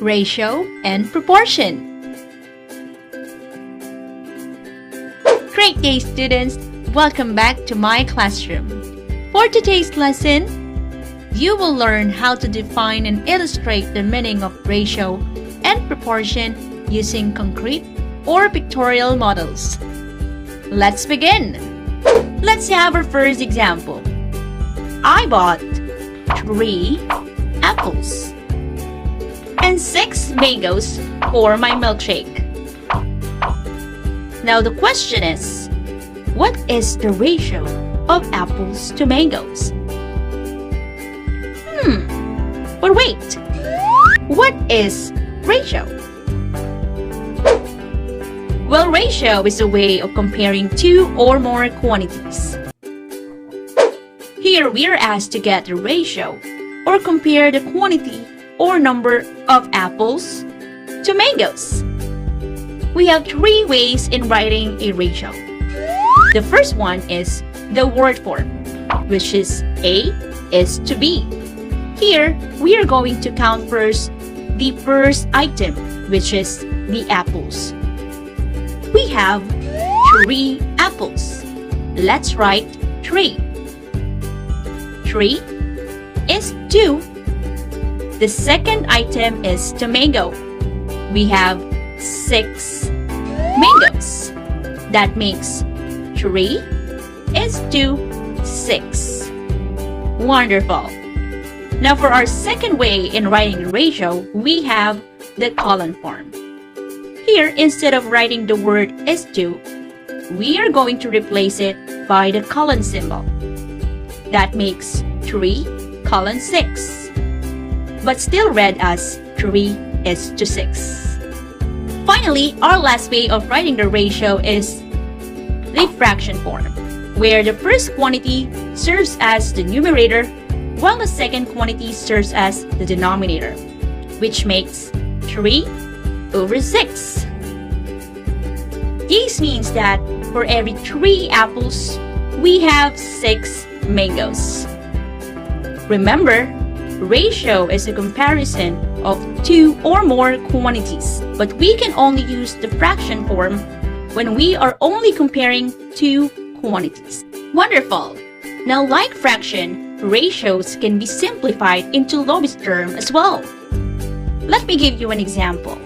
ratio, and proportion. Great day, students! Welcome back to my classroom. For today's lesson, you will learn how to define and illustrate the meaning of ratio and proportion using concrete or pictorial models. Let's begin! Let's have our first example. I bought 3 apples and 6 mangoes for my milkshake. Now the question is, what is the ratio of apples to mangoes? But wait, what is ratio? Well, ratio is a way of comparing two or more quantities. Here we are asked to get the ratio or compare the quantity or number of apples to mangoes. We have 3 ways in writing a ratio. The first one is the word form, which is A is to B. Here, we are going to count first the first item, which is the apples. We have 3 apples. Let's write 3. 3 is 2. The second item is the mango. We have 6 mangoes. That makes 3 is to 6. Wonderful. Now for our second way in writing the ratio, we have the colon form. Here, instead of writing the word is to, we are going to replace it by the colon symbol. That makes 3 colon 6, but still read as 3 is to 6. Finally, our last way of writing the ratio is the fraction form, where the first quantity serves as the numerator while the second quantity serves as the denominator, which makes 3 over 6. This means that for every 3 apples, we have 6 mangoes. Remember, ratio is a comparison of 2 or more quantities, but we can only use the fraction form when we are only comparing 2 quantities. Wonderful! Now, like fraction, ratios can be simplified into lowest term as well. Let me give you an example.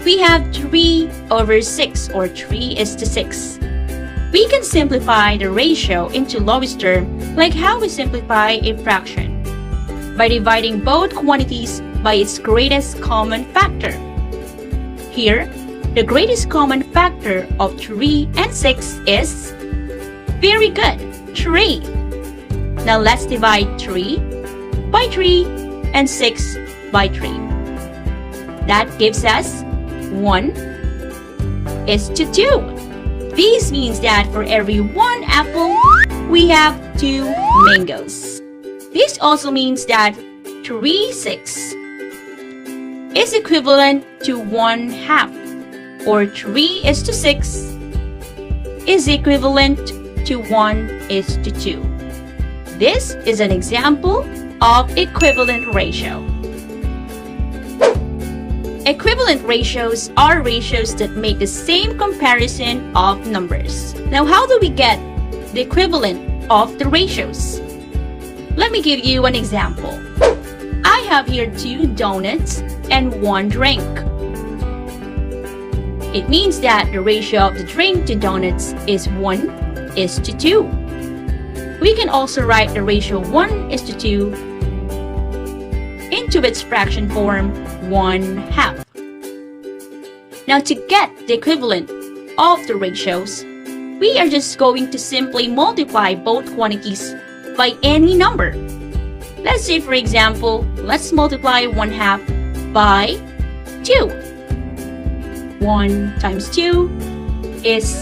We have 3 over 6, or 3 is to 6. We can simplify the ratio into lowest term like how we simplify a fraction, by dividing both quantities by its greatest common factor. Here, the greatest common factor of 3 and 6 is, very good, 3. Now let's divide 3 by 3 and 6 by 3. That gives us 1 is to 2. This means that for every 1 apple, we have 2 mangoes. This also means that 3 6 is equivalent to 1/2, or 3 is to 6 is equivalent to 1 is to 2. This is an example of equivalent ratio. Equivalent ratios are ratios that make the same comparison of numbers. Now, how do we get the equivalent of the ratios? Let me give you an example. I have here 2 donuts and 1 drink. It means that the ratio of the drink to donuts is 1 is to 2. We can also write the ratio 1 is to 2 into its fraction form, 1/2. Now, to get the equivalent of the ratios, we are just going to simply multiply both quantities by any number. Let's say, for example, let's multiply 1/2 by 2. 1 times 2 is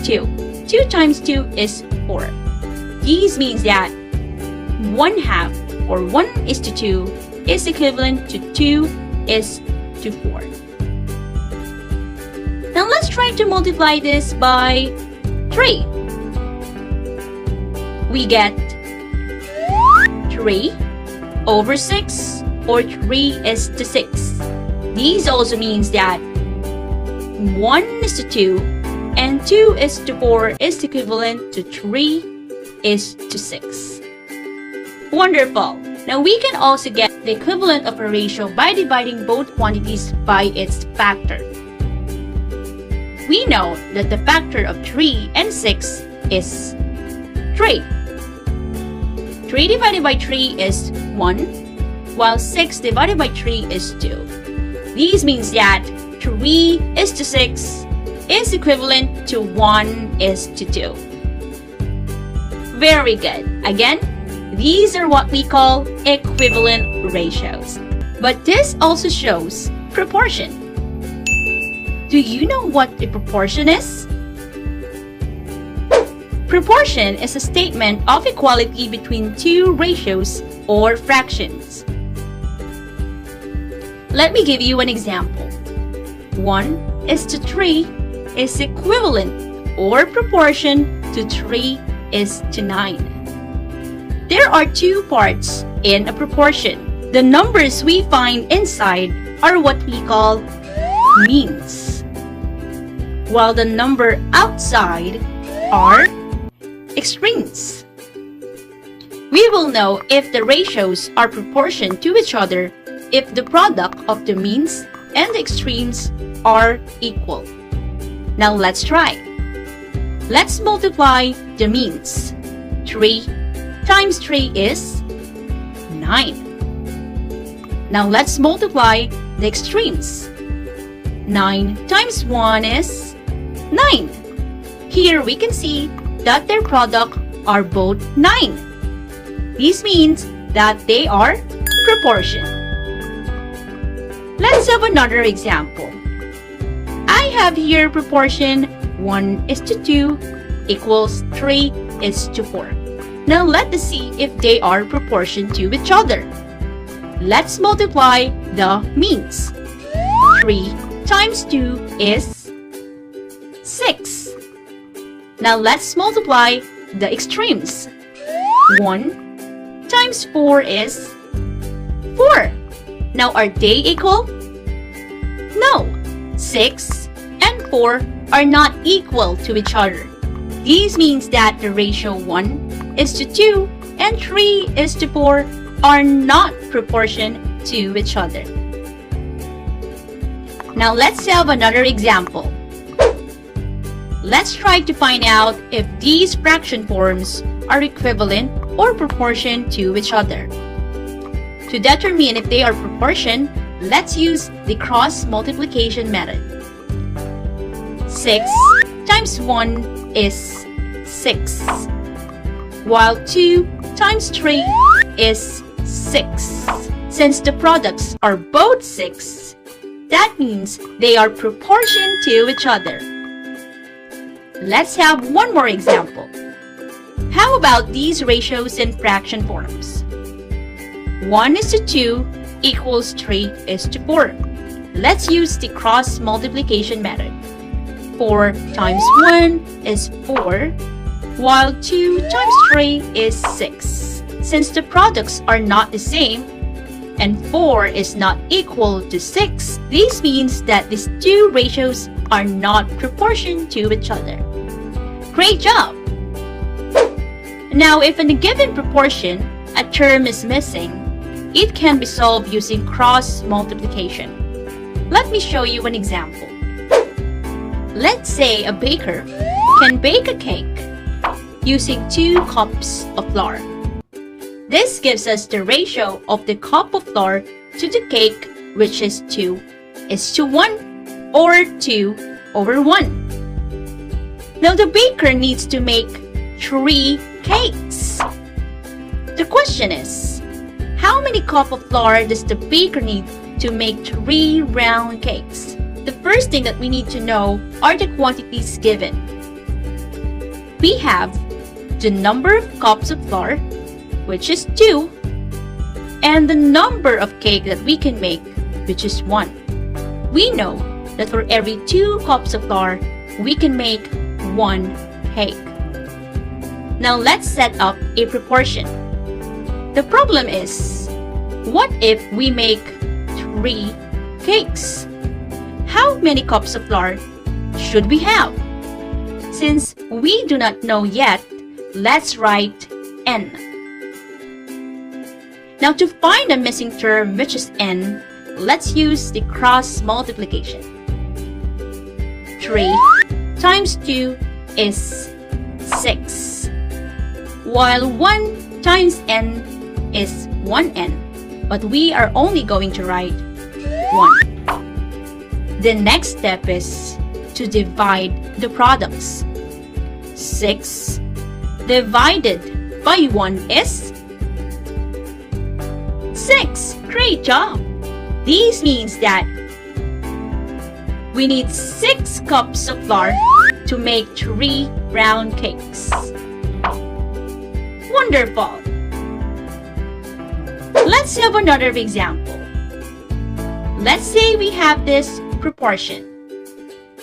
2. 2 times 2 is 4. This means that 1/2, or 1 is to 2, is equivalent to 2 is to 4. Now let's try to multiply this by 3. We get 3 over 6 or 3 is to 6. These also means that 1 is to 2 and 2 is to 4 is equivalent to 3 is to 6. Wonderful! Now we can also get the equivalent of a ratio by dividing both quantities by its factor. We know that the factor of 3 and 6 is 3. 3 divided by 3 is 1, while 6 divided by 3 is 2. This means that 3 is to 6 is equivalent to 1 is to 2. Very good. Again, these are what we call equivalent ratios. But this also shows proportion. Do you know what a proportion is? Proportion is a statement of equality between two ratios or fractions. Let me give you an example. 1 is to 3 is equivalent or proportion to 3 is to 9. There are two parts in a proportion. The numbers we find inside are what we call means, while the number outside are extremes. We will know if the ratios are proportional to each other if the product of the means and the extremes are equal. Now let's try. Let's multiply the means. 3 times 3 is 9. Now let's multiply the extremes. 9 times 1 is 9. Here we can see that their product are both 9. This means that they are proportion. Let's have another example. I have here proportion 1 is to 2 equals 3 is to 4. Now let us see if they are proportion to each other. Let's multiply the means. 3 times 2 is 6. Now let's multiply the extremes. 1 times 4 is 4. Now are they equal? No. 6 and 4 are not equal to each other. This means that the ratio 1 is to 2 and 3 is to 4 are not proportion to each other. Now let's have another example. Let's try to find out if these fraction forms are equivalent or proportion to each other. To determine if they are proportion, let's use the cross multiplication method. 6 times 1 is 6, while 2 times 3 is 6. Since the products are both 6, that means they are proportion to each other. Let's have one more example. How about these ratios in fraction forms? 1 is to 2 equals 3 is to 4. Let's use the cross multiplication method. 4 times 1 is 4, while 2 times 3 is 6. Since the products are not the same, and 4 is not equal to 6, this means that these two ratios are not proportional to each other. Great job! Now, if in a given proportion, a term is missing, it can be solved using cross multiplication. Let me show you an example. Let's say a baker can bake a cake using 2 cups of flour. This gives us the ratio of the cup of flour to the cake, which is 2 is to 1 or 2 over 1. Now the baker needs to make 3 cakes. The question is, how many cups of flour does the baker need to make 3 round cakes? The first thing that we need to know are the quantities given. We have the number of cups of flour, which is 2, and the number of cake that we can make, which is 1. We know that for every 2 cups of flour, we can make 1 cake. Now let's set up a proportion. The problem is, What if we make 3 cakes? How many cups of flour should we have? Since we do not know yet, let's write n. Now to find the missing term, which is n, let's use the cross multiplication. 3 times 2 is 6, while 1 times n is 1n, but we are only going to write 1. The next step is to divide the products. 6 divided by 1 is 6. Great job! This means that we need 6 cups of flour to make 3 round cakes. Wonderful! Let's have another example. Let's say we have this proportion.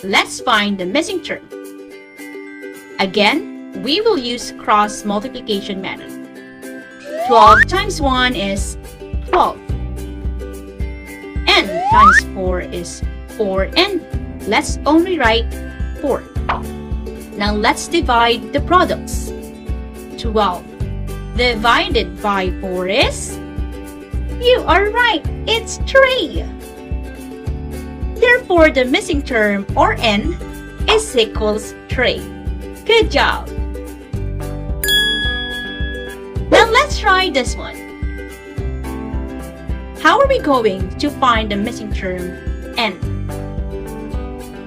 Let's find the missing term. Again, we will use cross multiplication method. 12 times 1 is 12. N times 4 is 4n. Let's only write 4. Now let's divide the products. 12 divided by 4 is... You are right, it's 3. Therefore, the missing term, or n, is equals 3. Good job! Now let's try this one. How are we going to find the missing term, n?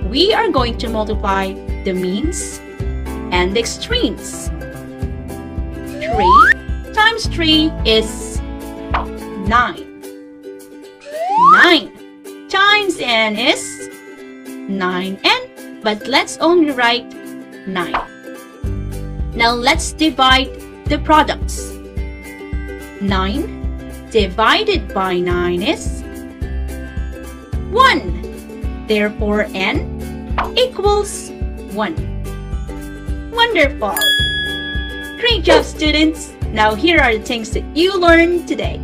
We are going to multiply the means and the extremes. 3 times 3 is 9. 9 times n is 9n, but let's only write 9. Now let's divide the products. 9 divided by 9 is 1. Therefore, n equals 1. Wonderful! Great job, students! Now here are the things that you learned today.